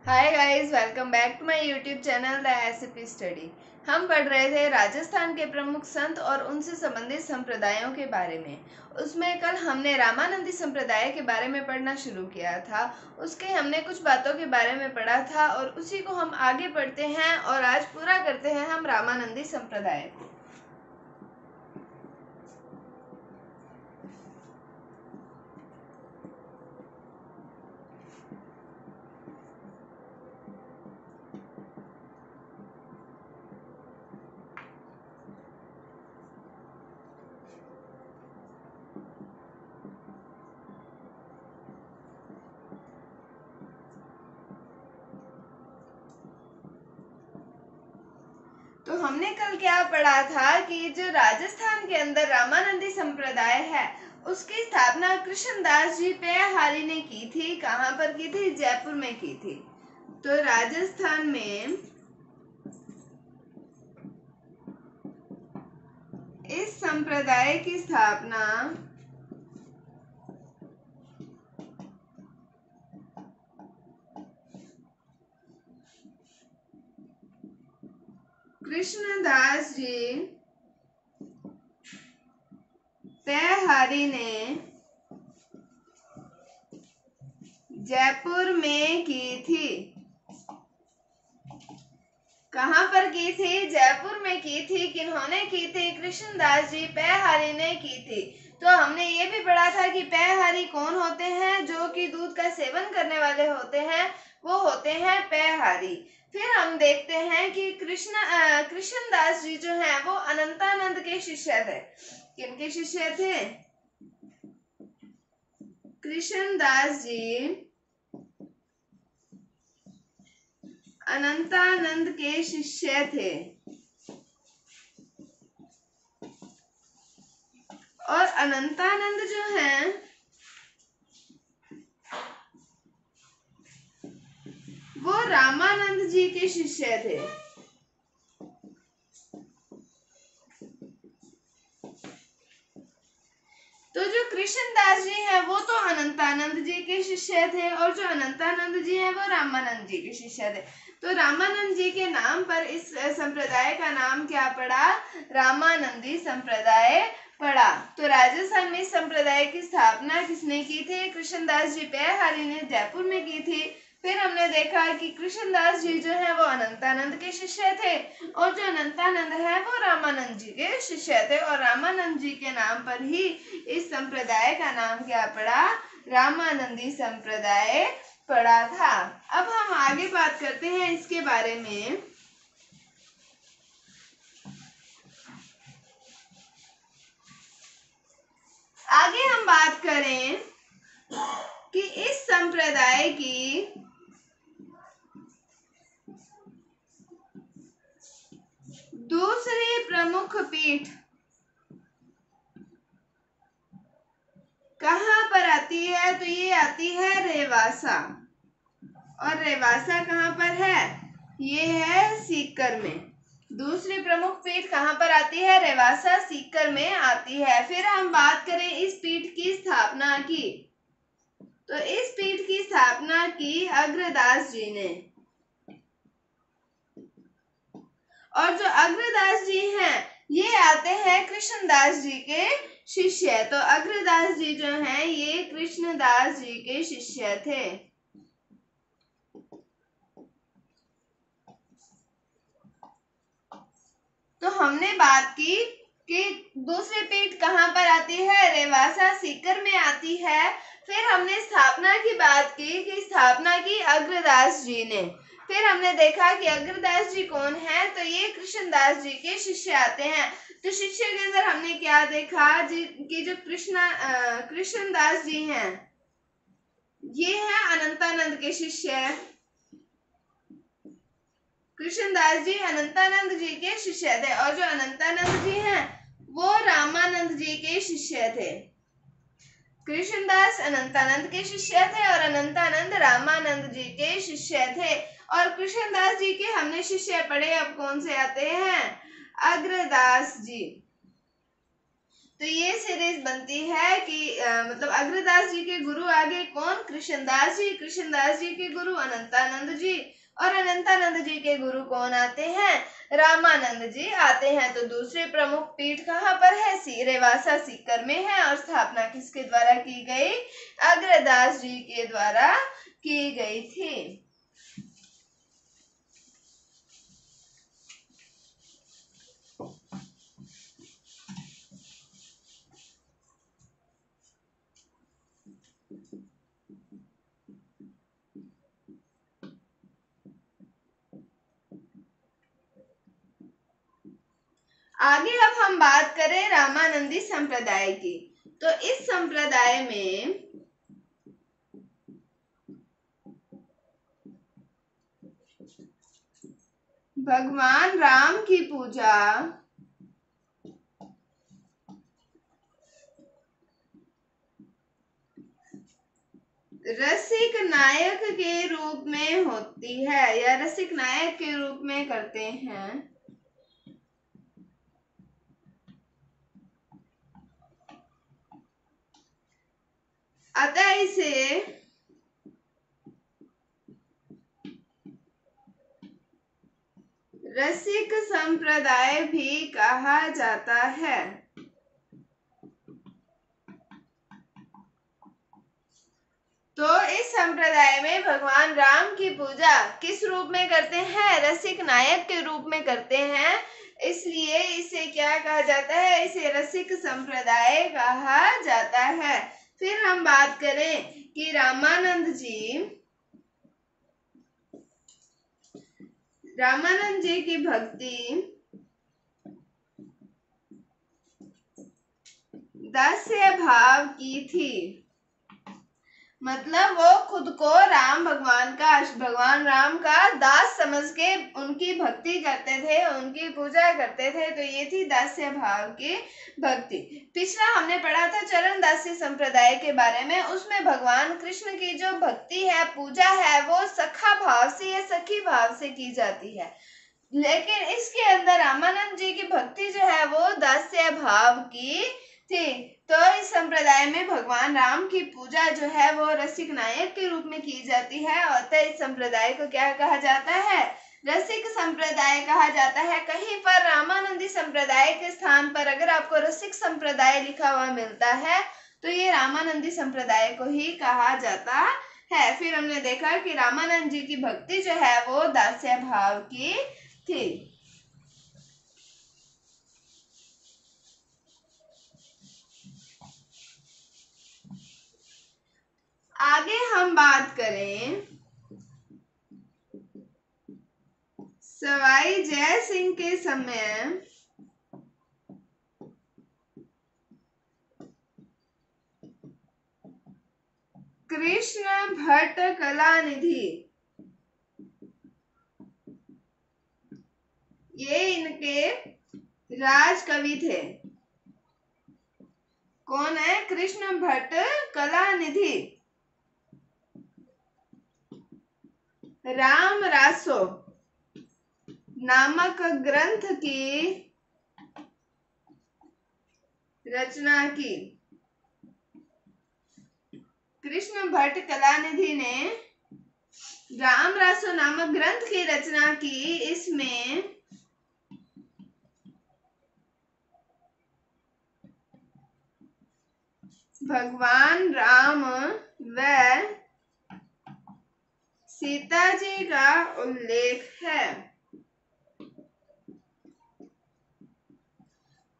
Hi guys, welcome back to my YouTube channel the SP study. हम पढ़ रहे थे राजस्थान के प्रमुख संत और उनसे संबंधित संप्रदायों के बारे में। उसमें कल हमने रामानंदी संप्रदाय के बारे में पढ़ना शुरू किया था। उसके हमने कुछ बातों के बारे में पढ़ा था और उसी को हम आगे पढ़ते हैं और आज पूरा करते हैं हम रामानंदी संप्रदाय को। तो हमने कल क्या पढ़ा था कि जो राजस्थान के अंदर रामानंदी संप्रदाय है उसकी स्थापना कृष्णदास जी पेहारी ने की थी। कहाँ पर की थी? जयपुर में की थी। तो राजस्थान में इस संप्रदाय की स्थापना कृष्णदास जी पेहारी ने जयपुर में की थी। कहाँ पर की थी? जयपुर में की थी। किन्होंने की थी? कृष्णदास जी पेहारी ने की थी। तो हमने ये भी पढ़ा था कि पेहारी कौन होते हैं? जो कि दूध का सेवन करने वाले होते हैं, वो होते हैं पेहारी। फिर हम देखते हैं कि कृष्णदास जी जो हैं वो अनंतानंद के शिष्य थे। किनके शिष्य थे? कृष्णदास जी अनंतानंद के शिष्य थे और अनंतानंद जो हैं वो रामानंद जी के शिष्य थे। तो जो कृष्णदास जी हैं वो तो अनंतानंद जी के शिष्य थे और जो अनंतानंद जी हैं वो रामानंद जी के शिष्य थे। तो रामानंद जी के नाम पर इस संप्रदाय का नाम क्या पड़ा? रामानंदी संप्रदाय पड़ा। तो राजस्थान में इस संप्रदाय की स्थापना किसने की थी? कृष्णदास जी पेहारी ने जयपुर में की थी। फिर हमने देखा कि कृष्णदास जी जो है वो अनंतानंद के शिष्य थे और जो अनंतानंद है वो रामानंद जी के शिष्य थे और रामानंद जी के नाम पर ही इस संप्रदाय का नाम क्या पड़ा? रामानंदी संप्रदाय पड़ा था। अब हम आगे बात करते हैं इसके बारे में। आगे हम बात करें कि इस संप्रदाय की दूसरी प्रमुख पीठ कहाँ पर आती है? तो ये आती है रेवासा। और रेवासा कहाँ पर है? ये है सीकर में। दूसरी प्रमुख पीठ कहाँ पर आती है? रेवासा सीकर में आती है। फिर हम बात करें इस पीठ की स्थापना की, तो इस पीठ की स्थापना की अग्रदास जी ने। और जो अग्रदास जी हैं ये आते हैं कृष्णदास जी के शिष्य। तो अग्रदास जी जो हैं ये कृष्णदास जी के शिष्य थे। तो हमने बात की कि दूसरी पीठ कहाँ पर आती है? रेवासा सीकर में आती है। फिर हमने स्थापना की बात की कि स्थापना की अग्रदास जी ने। फिर हमने देखा कि अग्रदास जी कौन है? तो ये कृष्णदास जी के शिष्य आते हैं। तो शिष्य के अंदर हमने क्या देखा जी कि जो कृष्णदास जी हैं ये हैं अनंतानंद के शिष्य। कृष्णदास जी अनंतानंद जी के शिष्य थे और जो अनंतानंद जी हैं वो रामानंद जी के शिष्य थे। कृष्णदास अनंतानंद के शिष्य थे और अनंतानंद रामानंद जी के शिष्य थे। और कृष्णदास जी के हमने शिष्य पढ़े। अब कौन से आते हैं? अग्रदास जी। तो ये सीरीज बनती है कि मतलब अग्रदास जी के गुरु आगे कौन? कृष्णदास जी। कृष्णदास जी के गुरु अनंतानंद जी, और अनंतानंद जी के गुरु कौन आते हैं? रामानंद जी आते हैं। तो दूसरी प्रमुख पीठ कहाँ पर है? रेवासा सीकर में है। और स्थापना किसके द्वारा की गई? अग्रदास जी के द्वारा की गई थी। आगे अब हम बात करें रामानंदी संप्रदाय की। तो इस संप्रदाय में भगवान राम की पूजा रसिक नायक के रूप में होती है, या रसिक नायक के रूप में करते हैं। अतः इसे रसिक संप्रदाय भी कहा जाता है। तो इस संप्रदाय में भगवान राम की पूजा किस रूप में करते हैं? रसिक नायक के रूप में करते हैं, इसलिए इसे क्या कहा जाता है? इसे रसिक संप्रदाय कहा जाता है। फिर हम बात करें कि रामानंद जी की भक्ति दास्य भाव की थी। मतलब वो खुद को भगवान राम का दास समझ के उनकी भक्ति करते थे, उनकी पूजा करते थे। तो ये थी दास्य भाव की भक्ति। पिछला हमने पढ़ा था चरण दासी संप्रदाय के बारे में। उसमें भगवान कृष्ण की जो भक्ति है, पूजा है, वो सखा भाव से या सखी भाव से की जाती है। लेकिन इसके अंदर रामानंद जी की भक्ति जो है वो दास्य भाव की थी। तो इस संप्रदाय में भगवान राम की पूजा जो है वो रसिक नायक के रूप में की जाती है। और इस संप्रदाय को क्या कहा जाता है? रसिक संप्रदाय कहा जाता है। कहीं पर रामानंदी संप्रदाय के स्थान पर अगर आपको रसिक संप्रदाय लिखा हुआ मिलता है तो ये रामानंदी संप्रदाय को ही कहा जाता है। फिर हमने देखा कि रामानंद जी की भक्ति जो है वो दास्य भाव की थी। आगे हम बात करें सवाई जय सिंह के समय कृष्ण भट्ट कलानिधि, ये इनके राज कवि थे। कौन है? कृष्ण भट्ट कलानिधि। राम रासो नामक ग्रंथ की रचना की। कृष्ण भट्ट कलानिधि ने राम रासो नामक ग्रंथ की रचना की। इसमें भगवान राम व सीता जी का उल्लेख है।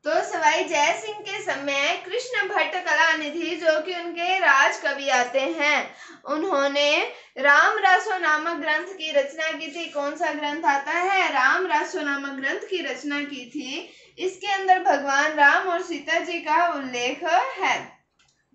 तो सवाई जय सिंह के समय कृष्ण भट्ट कलानिधि जो कि उनके राज कवि आते हैं, उन्होंने राम रासो नामक ग्रंथ की रचना की थी। कौन सा ग्रंथ आता है? राम रासो नामक ग्रंथ की रचना की थी। इसके अंदर भगवान राम और सीता जी का उल्लेख है।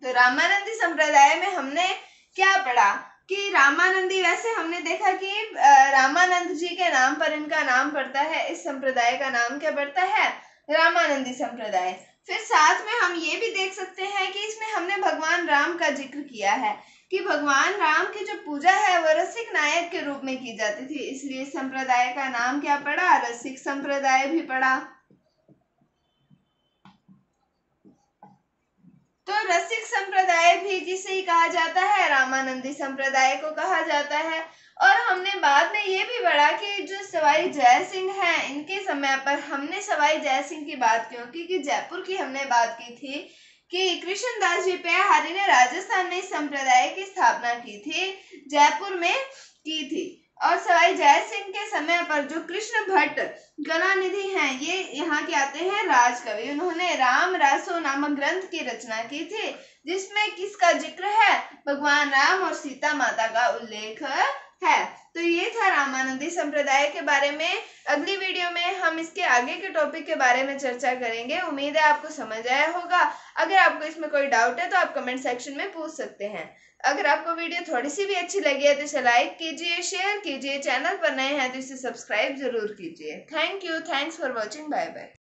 तो रामानंदी संप्रदाय में हमने क्या पढ़ा कि रामानंदी, वैसे हमने देखा कि रामानंद जी के नाम पर इनका नाम पड़ता है। इस संप्रदाय का नाम क्या पड़ता है? रामानंदी संप्रदाय। फिर साथ में हम ये भी देख सकते हैं कि इसमें हमने भगवान राम का जिक्र किया है कि भगवान राम की जो पूजा है वो रसिक नायक के रूप में की जाती थी, इसलिए संप्रदाय का नाम क्या पड़ा? रसिक संप्रदाय भी पड़ा। तो रसिक संप्रदाय भी जिसे ही कहा जाता है, रामानंदी संप्रदाय को कहा जाता है। और हमने बाद में ये भी पढ़ा कि जो सवाई जय सिंह हैं, इनके समय पर हमने सवाई जय सिंह की बात क्यों की कि जयपुर की हमने बात की थी कि कृष्णदास जी पेहारी ने राजस्थानी संप्रदाय की स्थापना की थी, जयपुर में की थी। और सवाई जय सिंह के समय पर जो कृष्ण भट्ट कलानिधि हैं, ये यहाँ के आते हैं राजकवि। उन्होंने राम रासो नामक ग्रंथ की रचना की थी, जिसमें किसका जिक्र है, भगवान राम और सीता माता का उल्लेख है। तो ये था रामानंदी संप्रदाय के बारे में। अगली वीडियो में हम इसके आगे के टॉपिक के बारे में चर्चा करेंगे। उम्मीद है आपको समझ आया होगा। अगर आपको इसमें कोई डाउट है तो आप कमेंट सेक्शन में पूछ सकते हैं। अगर आपको वीडियो थोड़ी सी भी अच्छी लगी है तो इसे लाइक कीजिए, शेयर कीजिए, चैनल पर नए हैं तो इसे सब्सक्राइब जरूर कीजिए। Thank you, thanks for watching, bye bye.